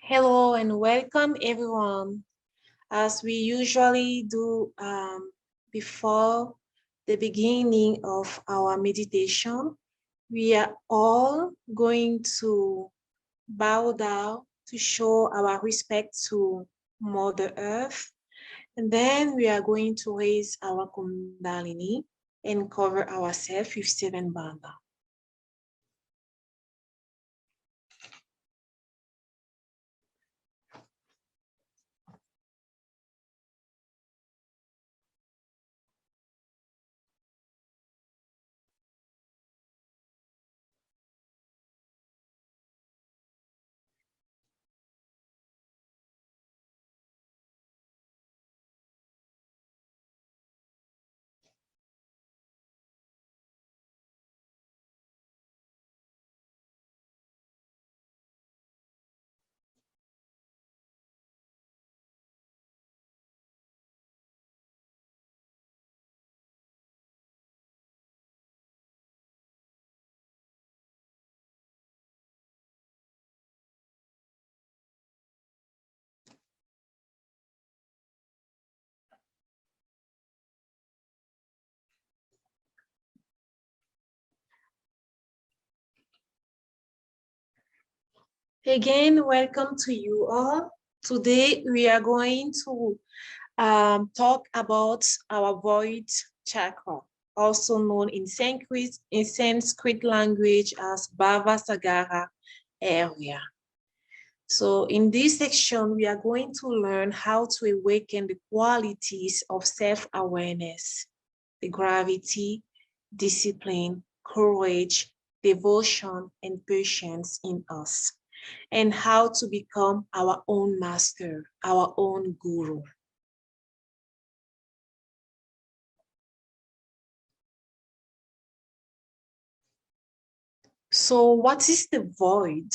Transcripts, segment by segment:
Hello and welcome everyone. As we usually do before the beginning of our meditation, we are all going to bow down to show our respect to Mother Earth. And then we are going to raise our Kundalini and cover ourselves with 7 bandha. Again, welcome to you all. Today, we are going to talk about our void chakra, also known in Sanskrit language as BHAVASAGARA area. So in this section, we are going to learn how to awaken the qualities of self-awareness, the gravity, discipline, courage, devotion, and patience in us, and how to become our own master, our own guru. So what is the void?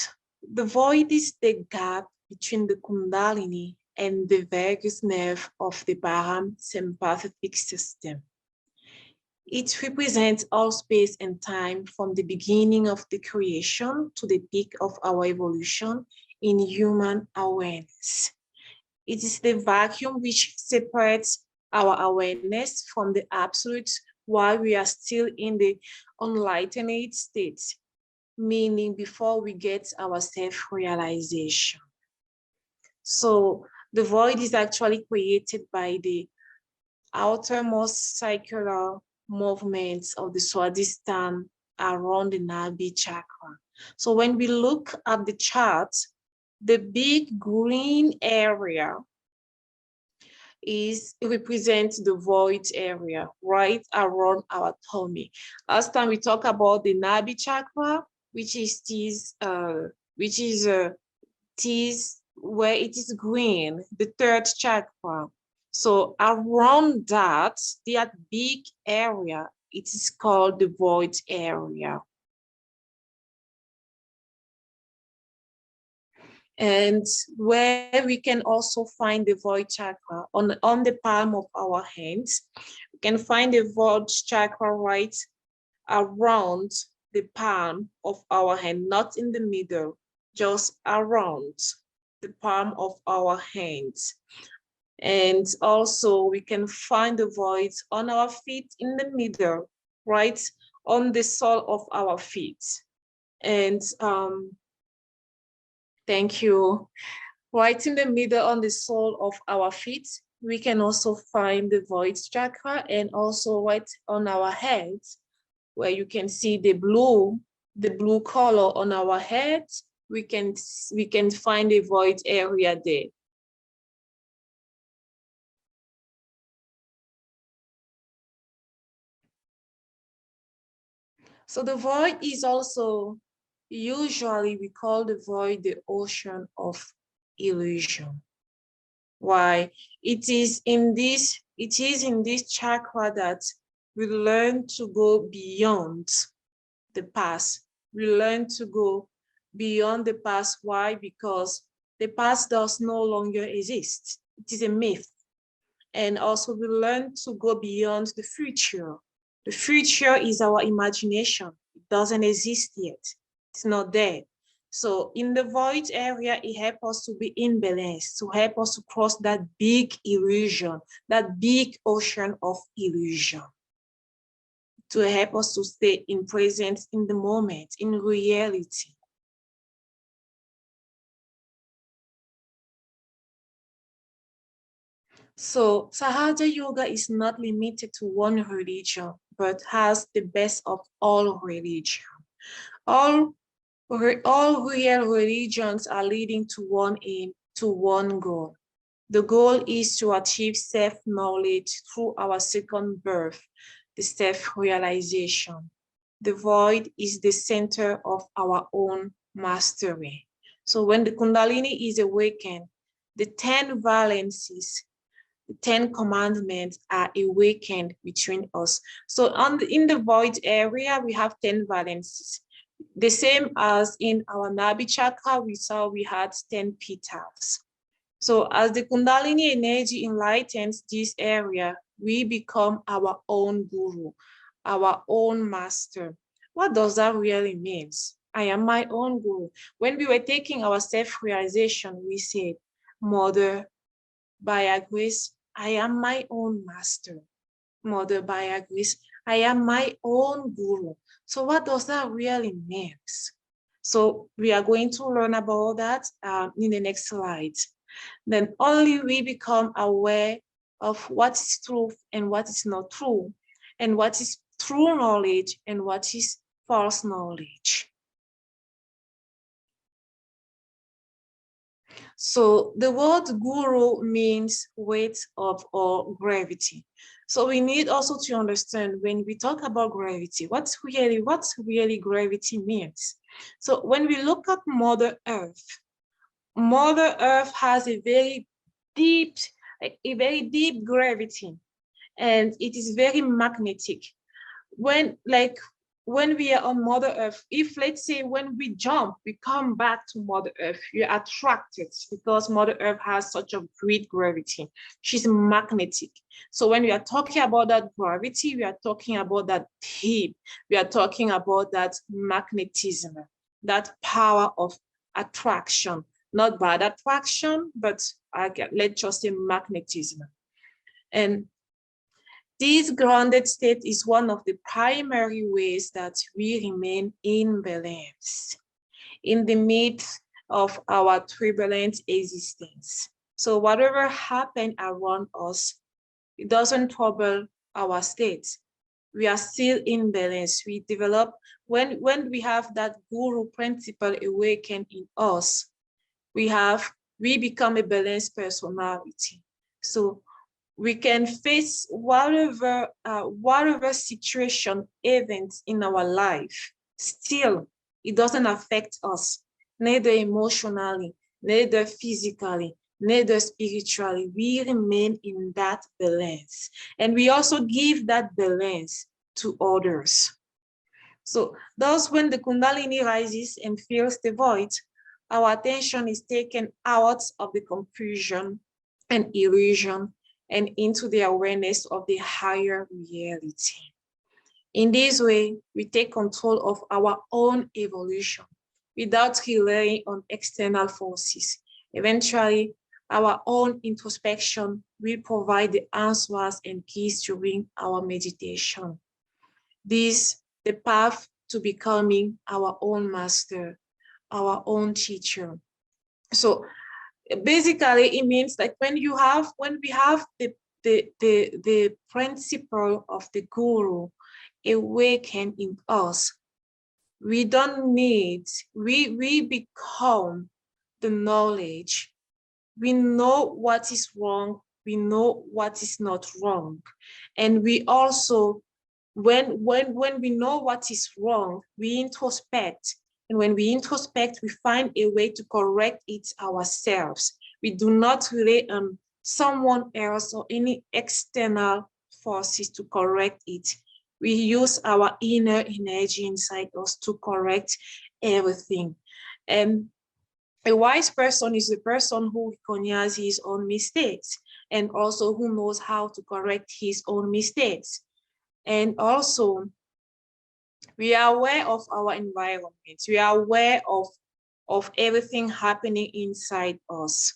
The void is the gap between the Kundalini and the vagus nerve of the parasympathetic system. It represents all space and time from the beginning of the creation to the peak of our evolution in human awareness. It is the vacuum which separates our awareness from the absolute while we are still in the unenlightened state, meaning before we get our self-realization. So the void is actually created by the outermost circular movements of the Swadhisthana around the Nabi chakra. So when we look at the chart, the big green area represents the void area right around our tummy. Last time we talked about the Nabi chakra, which is where it is green, the 3rd chakra. So around that big area, it is called the void area. And where we can also find the void chakra on the palm of our hands. We can find the void chakra right around the palm of our hand, not in the middle, just around the palm of our hands. And also we can find the void on our feet in the middle, right on the sole of our feet. And thank you. Right in the middle on the sole of our feet, we can also find the void chakra, and also right on our heads, where you can see the blue color on our head, we can find a void area there. So the void is also, usually we call the void the ocean of illusion. Why? It is in this chakra that we learn to go beyond the past. We learn to go beyond the past. Why? Because the past does no longer exist. It is a myth. And also we learn to go beyond the future. The future is our imagination. It doesn't exist yet. It's not there. So in the void area, it helps us to be in balance, to help us to cross that big illusion, that big ocean of illusion, to help us to stay in presence, in the moment, in reality. So Sahaja Yoga is not limited to one religion, but has the best of all religion. All real religions are leading to one aim, to one goal. The goal is to achieve self-knowledge through our second birth, the self-realization. The void is the center of our own mastery. So when the Kundalini is awakened, the 10 valencies, the 10 commandments are awakened between us. So in the void area, we have 10 valencies. The same as in our Nabi chakra, we saw we had 10 petals. So as the Kundalini energy enlightens this area, we become our own guru, our own master. What does that really mean? I am my own guru. When we were taking our self-realization, we said, Mother, by your grace, I am my own master. Mother, by your grace, I am my own guru. So what does that really mean? So we are going to learn about that in the next slide. Then only we become aware of what is truth and what is not true, and what is true knowledge and what is false knowledge. So the word guru means weight of or gravity. So we need also to understand when we talk about gravity, what's really gravity means. So when we look at Mother Earth has a very deep gravity, and it is very magnetic. When we are on Mother Earth, if let's say when we jump, we come back to Mother Earth, we are attracted because Mother Earth has such a great gravity. She's magnetic. So when we are talking about that gravity, we are talking about that deep, we are talking about that magnetism, that power of attraction, not bad attraction, but let's just say magnetism. And this grounded state is one of the primary ways that we remain in balance in the midst of our turbulent existence. So whatever happens around us, it doesn't trouble our state. We are still in balance. We develop, when we have that guru principle awakened in us, we become a balanced personality. So we can face whatever situation, events in our life. Still, it doesn't affect us, neither emotionally, neither physically, neither spiritually. We remain in that balance. And we also give that balance to others. So thus when the Kundalini rises and fills the void, our attention is taken out of the confusion and illusion and into the awareness of the higher reality. In this way, we take control of our own evolution without relying on external forces. Eventually, our own introspection will provide the answers and keys during our meditation. This, the path to becoming our own master, our own teacher. So basically, it means like when we have the principle of the guru awakened in us, we don't need, we become the knowledge. We know what is wrong, we know what is not wrong. And we also, when we know what is wrong, we introspect. And when we introspect, we find a way to correct it ourselves. We do not rely on someone else or any external forces to correct it. We use our inner energy inside us to correct everything. And a wise person is a person who recognizes his own mistakes and also who knows how to correct his own mistakes. And also, we are aware of our environment. We are aware of of everything happening inside us.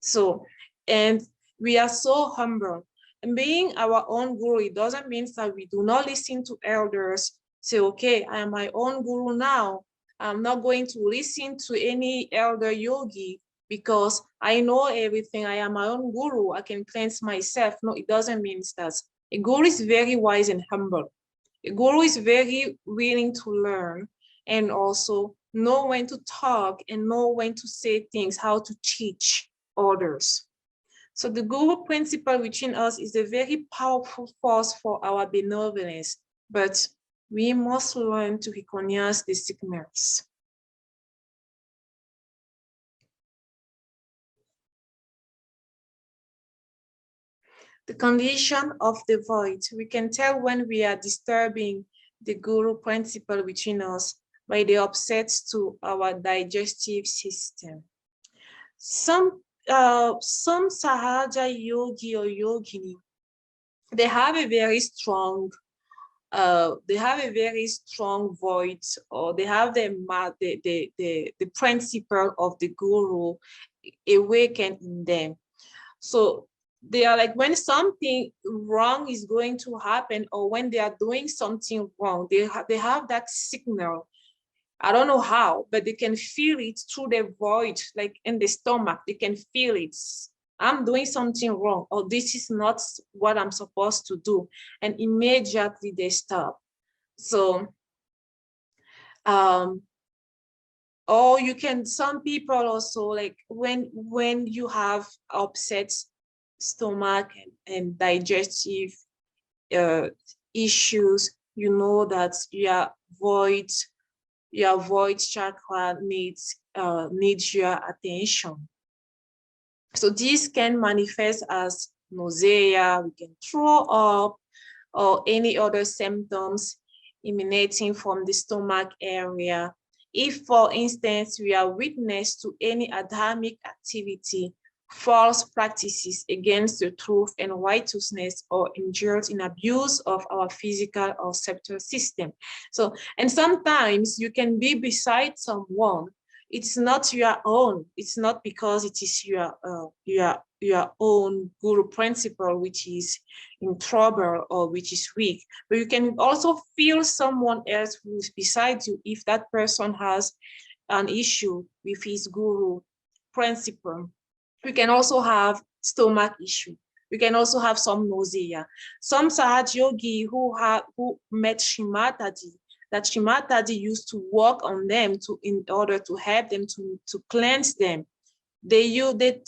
So, and we are so humble. And being our own guru, it doesn't mean that we do not listen to elders. Say, okay, I am my own guru now. I'm not going to listen to any elder yogi because I know everything. I am my own guru. I can cleanse myself. No, it doesn't mean that. A guru is very wise and humble. A guru is very willing to learn and also know when to talk and know when to say things, how to teach others. So the guru principle within us is a very powerful force for our benevolence, but we must learn to recognize the signals. The condition of the void. We can tell when we are disturbing the guru principle within us by the upsets to our digestive system. Some Sahaja yogi or yogini, they have a very strong void, or they have the principle of the guru awakened in them. So they are like, when something wrong is going to happen, or when they are doing something wrong, they have that signal. I don't know how, but they can feel it through the void, like in the stomach. They can feel it. I'm doing something wrong, or this is not what I'm supposed to do. And immediately they stop. So, or you can, some people also, like when you have upset stomach and digestive issues, you know that your void chakra needs your attention. So this can manifest as nausea, we can throw up, or any other symptoms emanating from the stomach area. If, for instance, we are witness to any adharmic activity, false practices against the truth and righteousness, or indulge in abuse of our physical or scepter system. So, and sometimes you can be beside someone, it's not your own. It's not because it is your own guru principle which is in trouble or which is weak, but you can also feel someone else who is beside you if that person has an issue with his guru principle. We can also have stomach issue. We can also have some nausea. Some Sahaj Yogi who met Shrimataji, that Shrimataji used to work on them in order to help them to cleanse them. They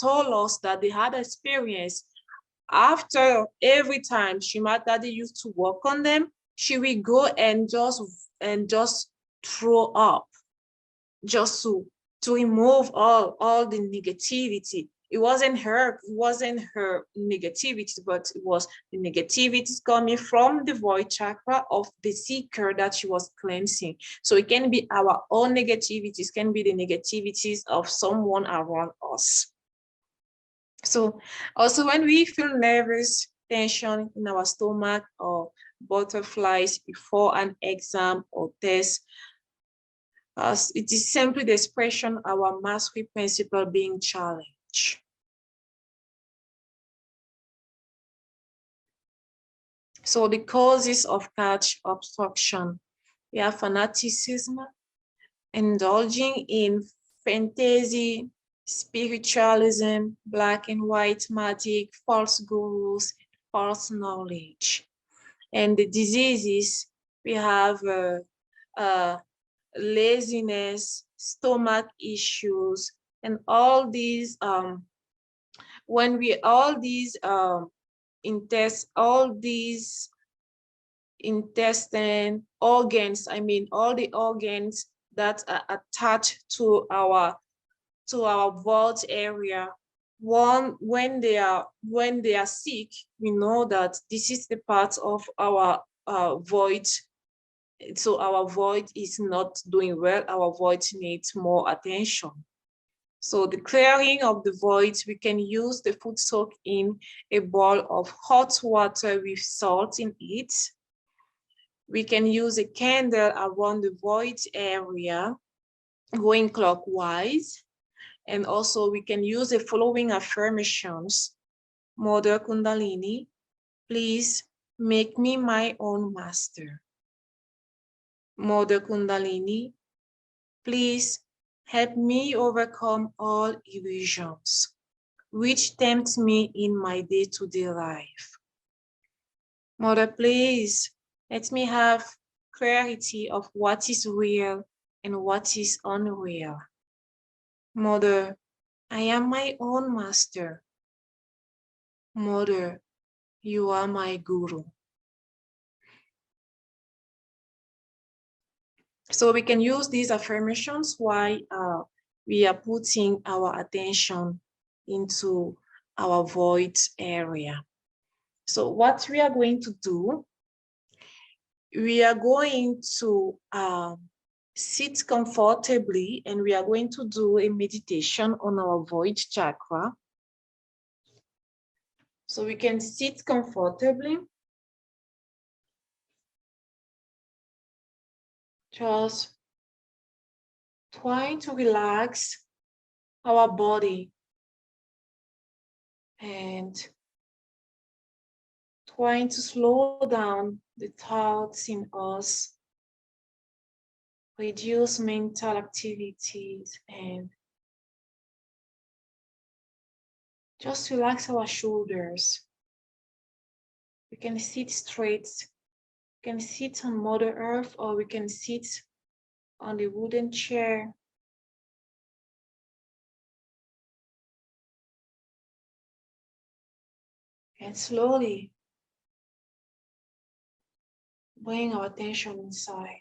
told us that they had experience. After every time Shrimataji used to work on them, she will go and just throw up, just to remove all the negativity. It wasn't her negativity, but it was the negativity coming from the void chakra of the seeker that she was cleansing. So it can be our own negativities, can be the negativities of someone around us. So also when we feel nervous, tension in our stomach, or butterflies before an exam or test, it is simply the expression of our mastery principle being challenged. So the causes of catch obstruction, we have fanaticism, indulging in fantasy, spiritualism, black and white magic, false gurus, false knowledge. And the diseases, we have laziness, stomach issues, and all these intestine organs, I mean all the organs that are attached to our vault area, when they are sick, we know that this is the part of our void. So our void is not doing well, our void needs more attention. So the clearing of the void, we can use the food soak in a bowl of hot water with salt in it. We can use a candle around the void area. going clockwise. And also we can use the following affirmations. Mother Kundalini, please make me my own master. Mother Kundalini, please help me overcome all illusions which tempt me in my day-to-day life. Mother, please let me have clarity of what is real and what is unreal. Mother, I am my own master. Mother, you are my guru. So we can use these affirmations while we are putting our attention into our void area. So what we are going to do, we are going to sit comfortably and we are going to do a meditation on our void chakra. So we can sit comfortably. Just trying to relax our body and trying to slow down the thoughts in us, reduce mental activities, and just relax our shoulders. We can sit straight. We can sit on Mother Earth or we can sit on the wooden chair. And slowly bring our attention inside.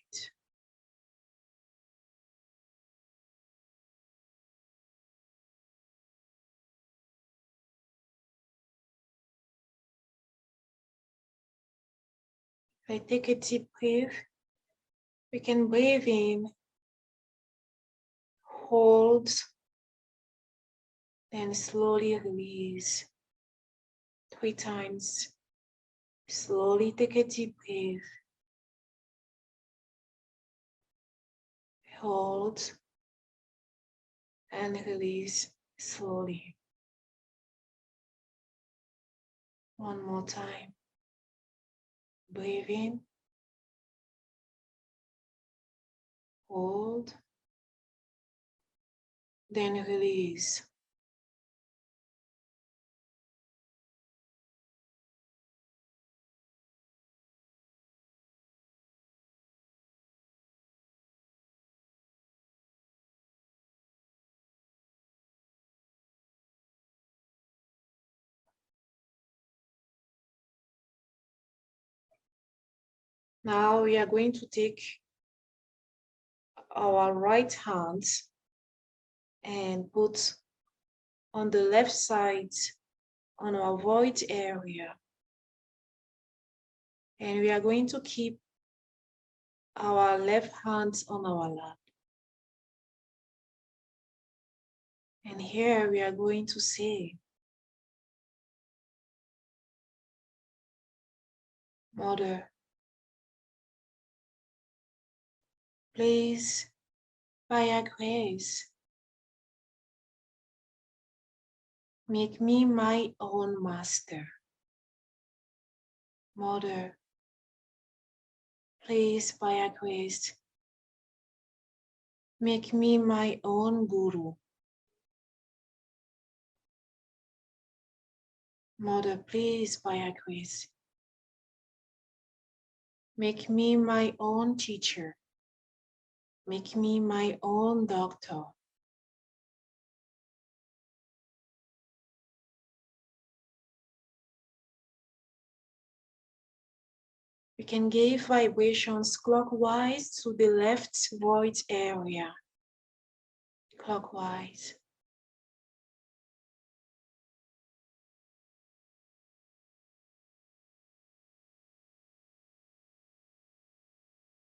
If I take a deep breath, we can breathe in, hold, then slowly release 3 times. Slowly take a deep breath, hold, and release slowly. One more time. Breathe in, hold, then release. Now we are going to take our right hand and put on the left side on our void area. And we are going to keep our left hand on our lap. And here we are going to say, Mother, please, by your grace, make me my own master. Mother, please, by your grace, make me my own guru. Mother, please, by your grace, make me my own teacher. Make me my own doctor. We can give vibrations clockwise to the left void area. Clockwise.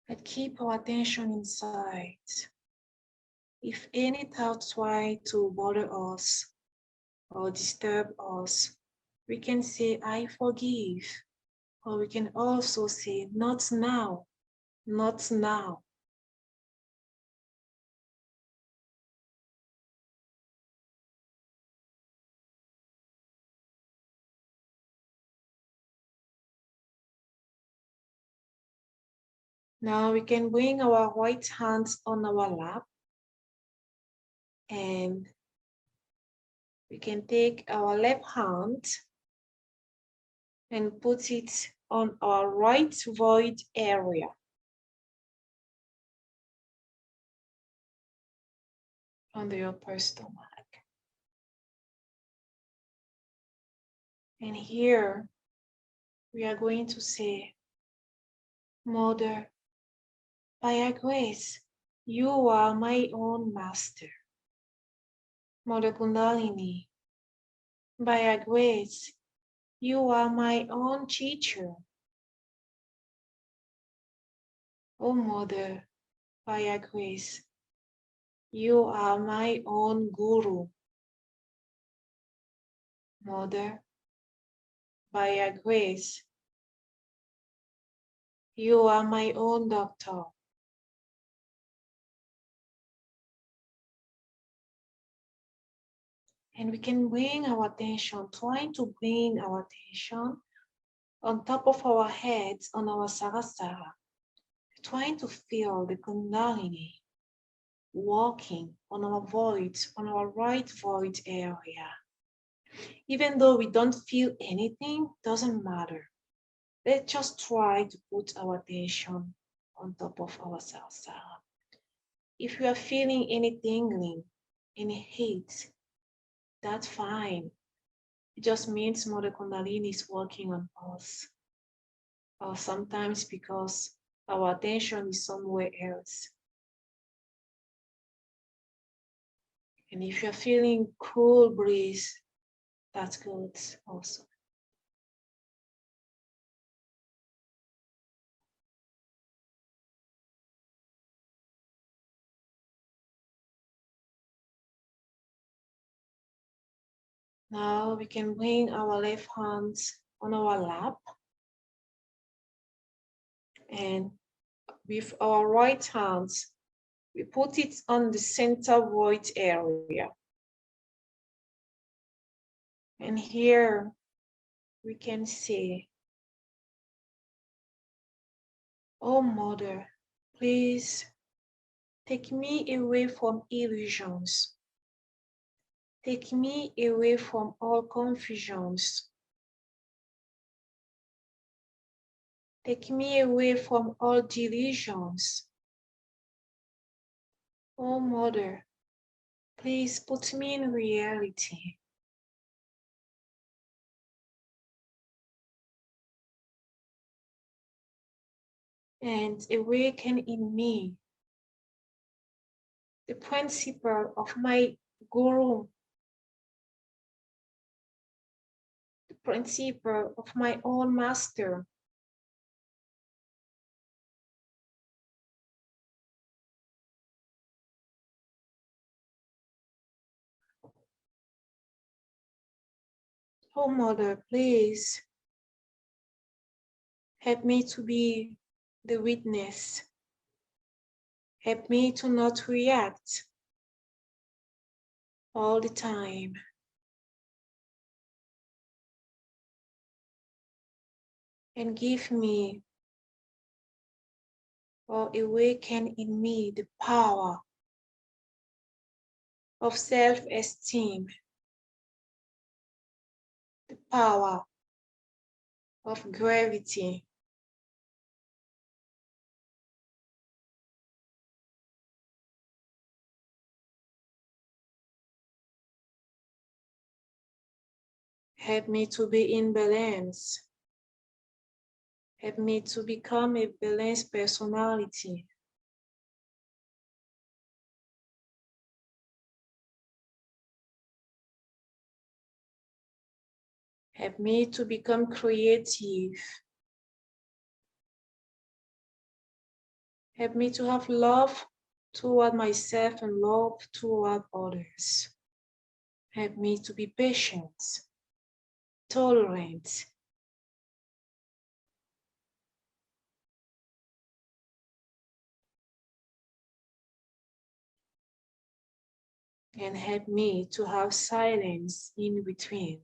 And keep our attention inside. If any thoughts try to bother us or disturb us, we can say, I forgive. Or we can also say, not now, not now. Now we can bring our right hands on our lap and we can take our left hand and put it on our right void area. Under your upper stomach. And here we are going to say, Mother, by your grace, you are my own master. Mother Kundalini, by your grace, you are my own teacher. Oh Mother, by your grace, you are my own guru. Mother, by your grace, you are my own doctor. And we can bring our attention, trying to bring our attention on top of our heads on our Sahasrara, trying to feel the Kundalini walking on our void, on our right void area. Even though we don't feel anything, doesn't matter. Let's just try to put our attention on top of our Sahasrara. If you are feeling any tingling, any heat, that's fine. It just means Mother Kundalini is working on us. Or sometimes because our attention is somewhere else. And if you're feeling cool breeze, that's good also. Now we can bring our left hands on our lap. And with our right hands, we put it on the center void area. And here we can say, oh Mother, please take me away from illusions. Take me away from all confusions. Take me away from all delusions. Oh Mother, please put me in reality. And awaken in me the principle of my Guru, the principle of my own master. Oh Mother, please help me to be the witness. Help me to not react all the time. And give me or awaken in me the power of self-esteem, the power of gravity. Help me to be in balance. Help me to become a balanced personality. Help me to become creative. Help me to have love toward myself and love toward others. Help me to be patient, tolerant, and help me to have silence in between.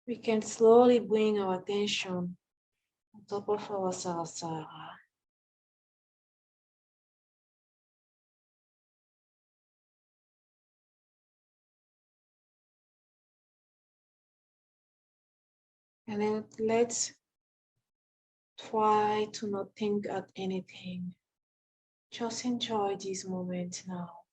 We can slowly bring our attention on top of our Sahasrara. And then let's try to not think at anything. Just enjoy this moment now.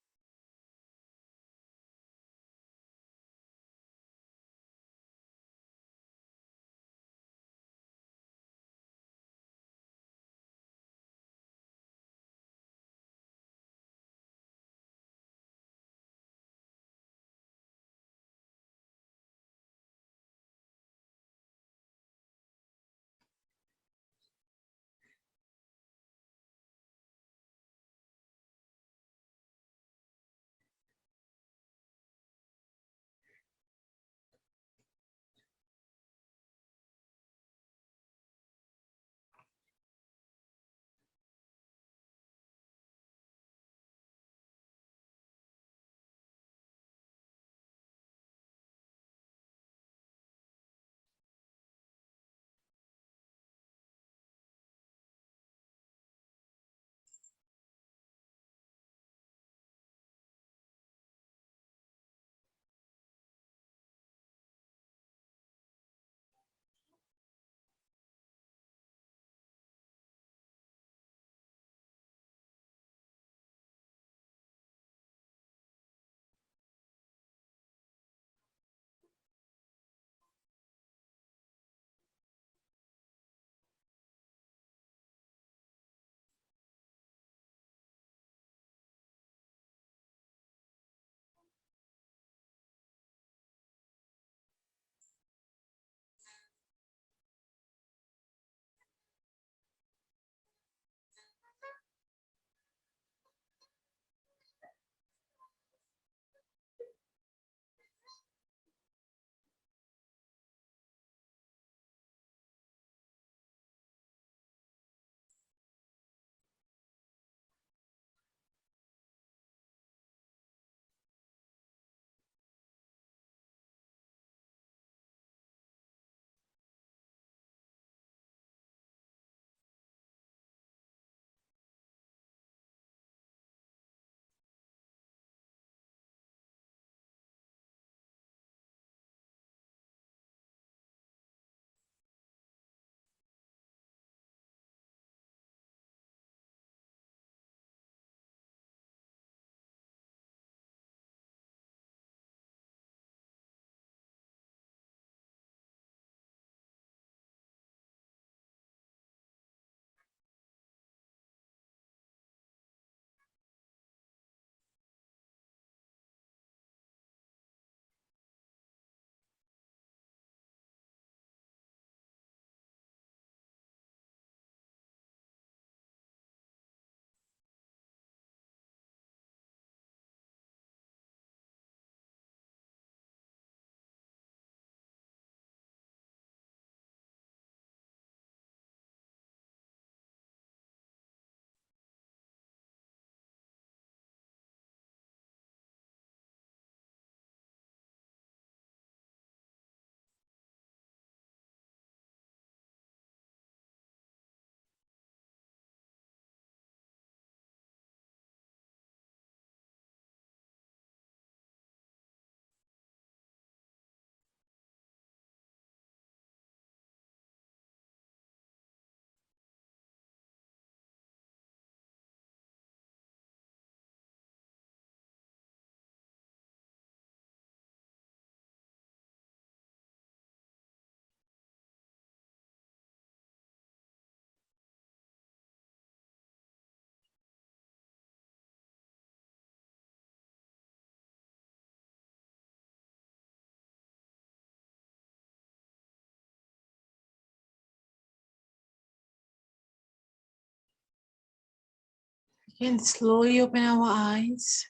We can slowly open our eyes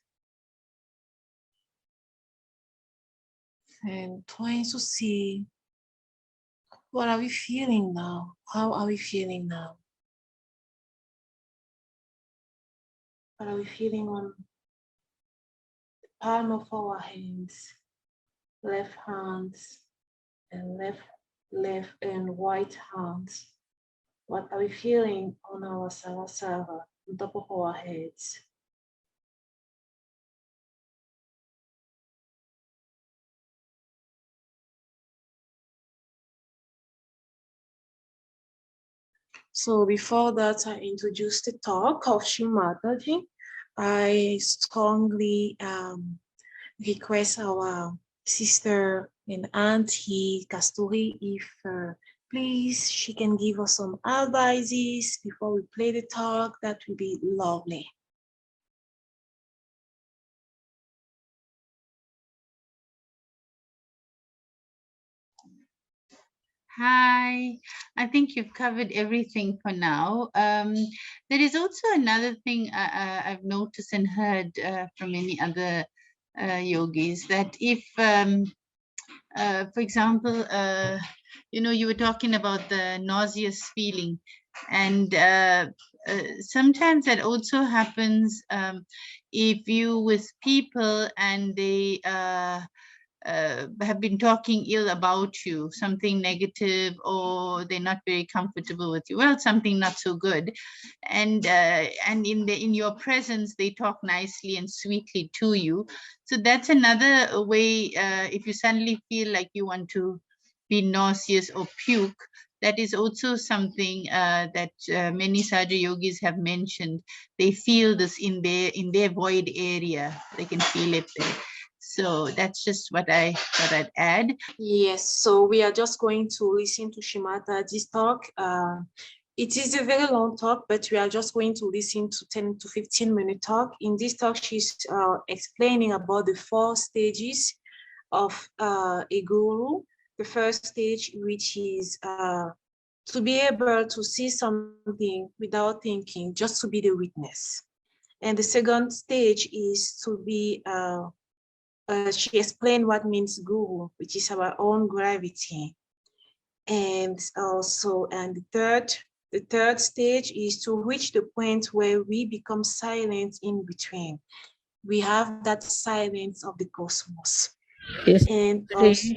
and trying to see what are we feeling now? How are we feeling now? What are we feeling on the palm of our hands, left hands, and left and right hands. What are we feeling on our Savasara, on top of our heads? So before that, I introduced the talk of Shimataji. I strongly request our sister and auntie Kasturi if please she can give us some advices before we play the talk. That would be lovely. Hi, I think you've covered everything for now. There is also another thing I've noticed and heard from many other yogis, that if, for example, you were talking about the nauseous feeling, and sometimes that also happens if you with people and they have been talking ill about you, something negative, or they're not very comfortable with you. Well, something not so good, and in your presence, they talk nicely and sweetly to you. So that's another way. If you suddenly feel like you want to be nauseous or puke, that is also something that many Saja yogis have mentioned. They feel this in their void area. They can feel it there. So that's just what I'd add. Yes, so we are just going to listen to Shimataji's talk. It is a very long talk, but we are just going to listen to 10 to 15-minute talk. In this talk, she's explaining about the 4 stages of a guru. The first stage, which is to be able to see something without thinking, just to be the witness. And the second stage is to be she explained what means guru, which is our own gravity. And also, and the third stage is to reach the point where we become silent in between. We have that silence of the cosmos. Yes. And also,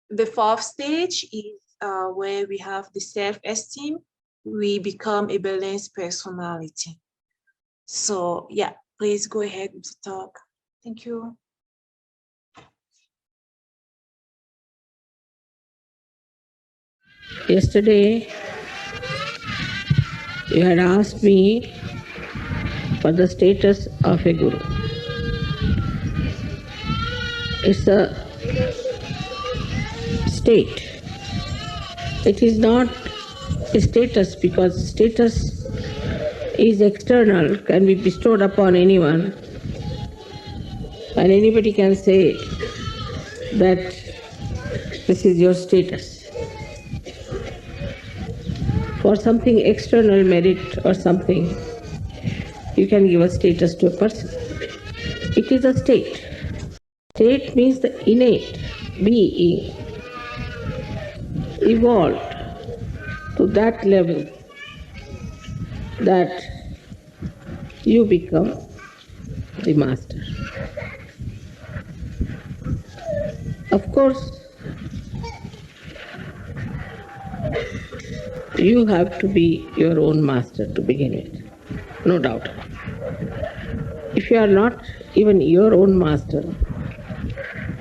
the 4th stage is where we have the self-esteem. We become a balanced personality. So yeah, please go ahead with the talk. Thank you. Yesterday, you had asked me for the status of a guru. It's a state. It is not a status, because status is external, can be bestowed upon anyone, and anybody can say that this is your status. For something external merit or something, you can give a status to a person. It is a state. State means the innate being evolved to that level that you become the master. Of course, you have to be your own master to begin with, no doubt. If you are not even your own master,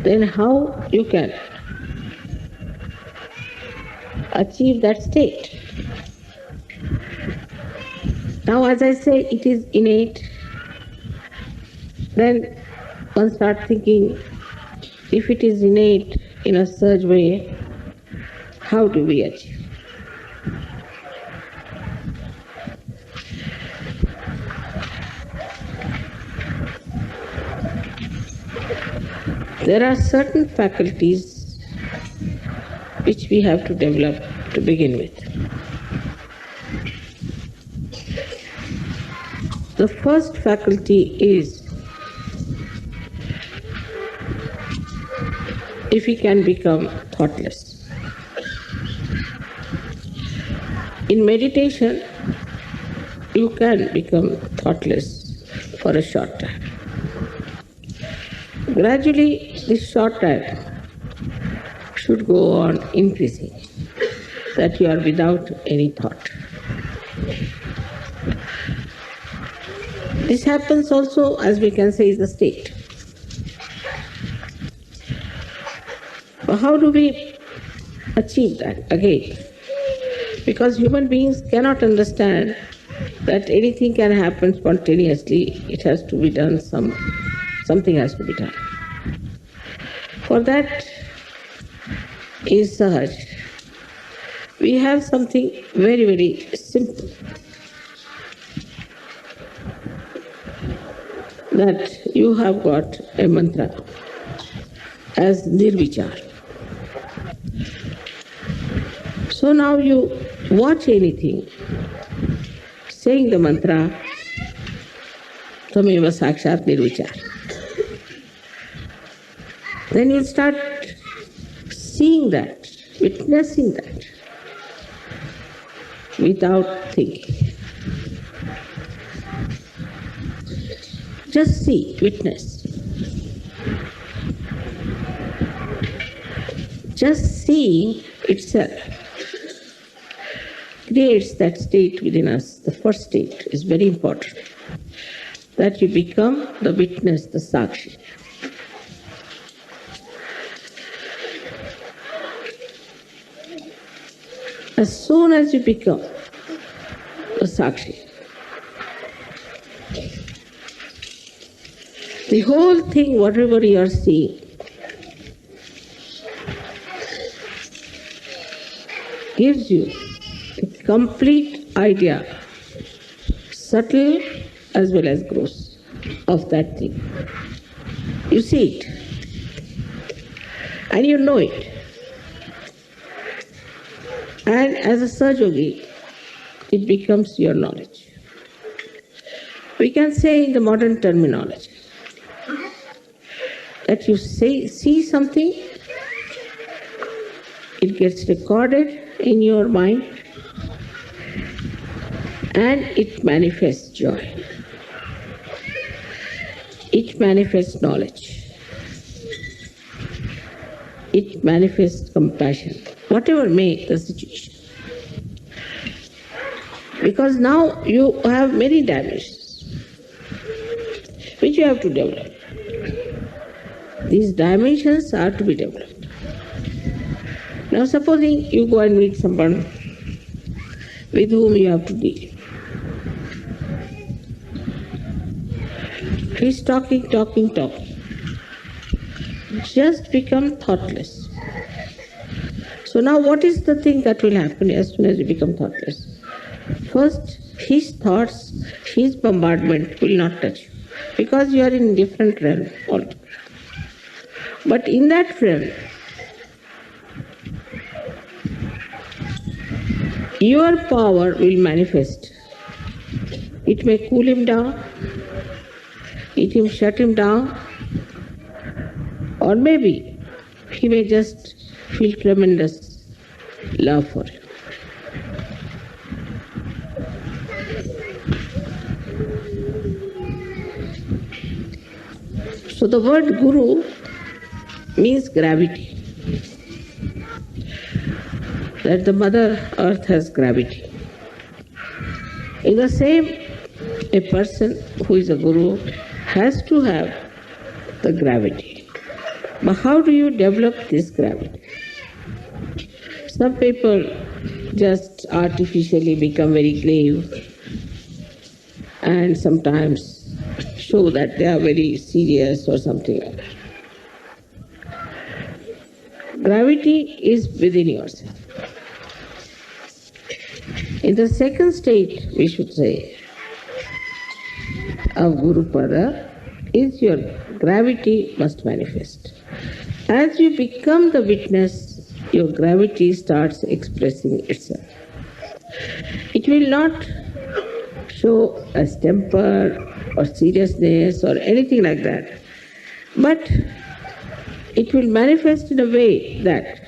then how you can achieve that state? Now, as I say, it is innate. Then one starts thinking, if it is innate in a such way, how do we achieve? There are certain faculties which we have to develop to begin with. The first faculty is if we can become thoughtless. In meditation, you can become thoughtless for a short time. Gradually, this short time should go on increasing, that you are without any thought. This happens also, as we can say, is the state. But how do we achieve that again? Because human beings cannot understand that anything can happen spontaneously. It has to be done, something has to be done. For that is Sahaj. We have something very, very simple, that you have got a mantra as Nirvichar. So now you watch anything, saying the mantra, Tameva Sakshat Nirvichar. Then you start seeing that, witnessing that, without thinking. Just see, witness. Just seeing itself creates that state within us. The first state is very important, that you become the witness, the Sakshi. As soon as you become the Sakshi, the whole thing, whatever you are seeing, gives you a complete idea, subtle as well as gross, of that thing. You see it, and you know it. And as a Sahajogi, it becomes your knowledge. We can say in the modern terminology that you see something, it gets recorded in your mind, and it manifests joy. It manifests knowledge. It manifests compassion, whatever may the situation. Because now you have many dimensions which you have to develop. These dimensions are to be developed. Now supposing you go and meet someone with whom you have to deal. He's talking. Just become thoughtless. So now what is the thing that will happen as soon as you become thoughtless? First, his thoughts, his bombardment will not touch you, because you are in different realm altogether. But in that realm, your power will manifest. It may cool him down, it may shut him down, or maybe he may just feel tremendous love for you. So the word Guru means gravity. That the Mother Earth has gravity. In the same, a person who is a Guru has to have the gravity. But how do you develop this gravity? Some people just artificially become very grave and sometimes show that they are very serious or something like that. Gravity is within yourself. In the second state, we should say, of Guru Pada, is your gravity must manifest. As you become the witness, your gravity starts expressing itself. It will not show as temper or seriousness or anything like that, but it will manifest in a way that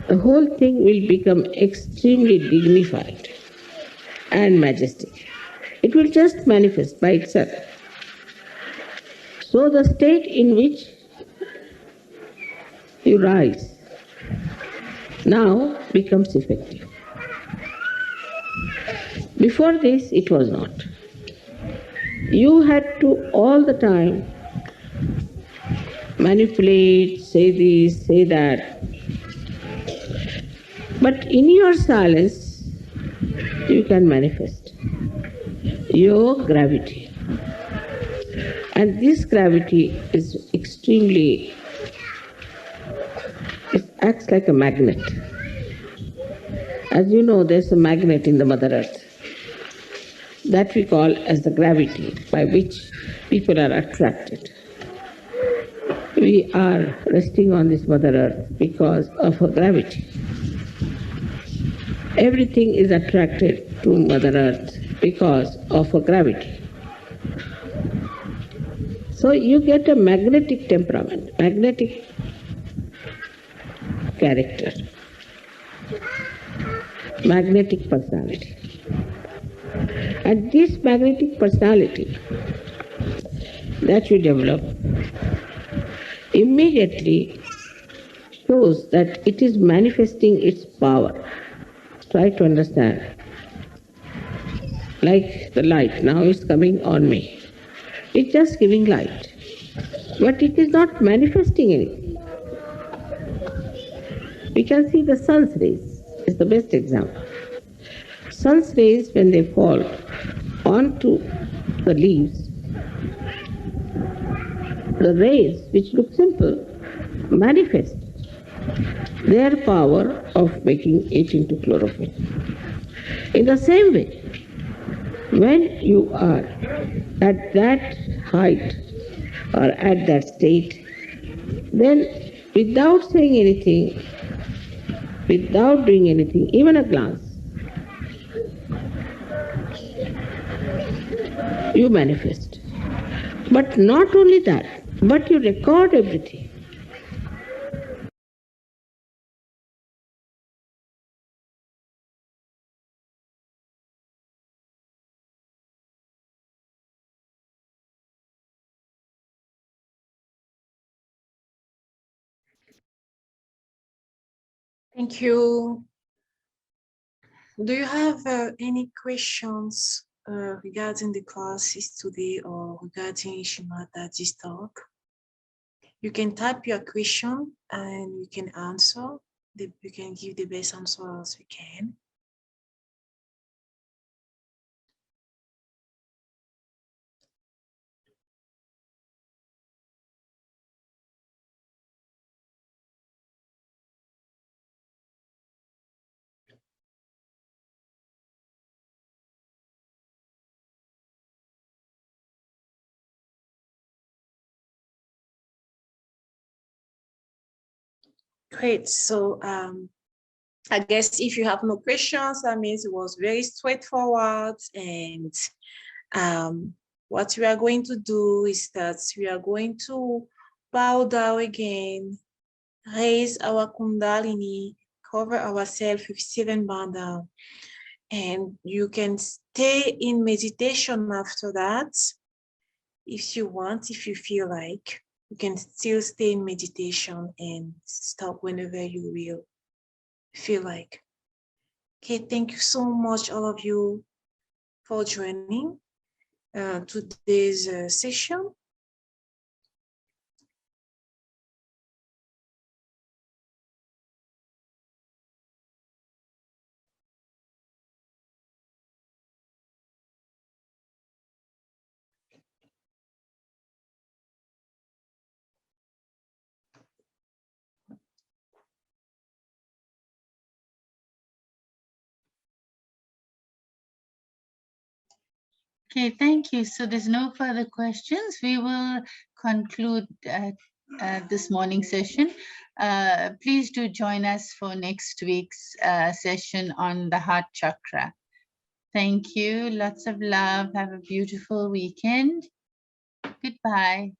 the whole thing will become extremely dignified and majestic. It will just manifest by itself. So the state in which you rise. Now becomes effective. Before this, it was not. You had to all the time manipulate, say this, say that. But in your silence, you can manifest your gravity. And this gravity is extremely, it acts like a magnet. As you know, there's a magnet in the Mother Earth that we call as the gravity by which people are attracted. We are resting on this Mother Earth because of her gravity. Everything is attracted to Mother Earth because of her gravity. So you get a magnetic temperament, magnetic character, magnetic personality. And this magnetic personality that you develop immediately shows that it is manifesting its power. Try to understand. Like the light now is coming on me. It's just giving light. But it is not manifesting anything. We can see the sun's rays is the best example. Sun's rays, when they fall onto the leaves, the rays, which look simple, manifest their power of making it into chlorophyll. In the same way, when you are at that height or at that state, then without saying anything, without doing anything, even a glance, you manifest. But not only that, but you record everything. Thank you. Do you have any questions regarding the classes today or regarding Shimataji's talk? You can type your question and we can answer. We can give the best answer as we can. Great. So I guess if you have no questions, that means it was very straightforward. And what we are going to do is that we are going to bow down again, raise our Kundalini, cover ourselves with 7 bandha. And you can stay in meditation after that. If you want, if you feel like, you can still stay in meditation and stop whenever you will feel like. Okay, thank you so much, all of you, for joining today's session. Okay, thank you. So there's no further questions. We will conclude this morning session. Please do join us for next week's session on the heart chakra. Thank you. Lots of love. Have a beautiful weekend. Goodbye.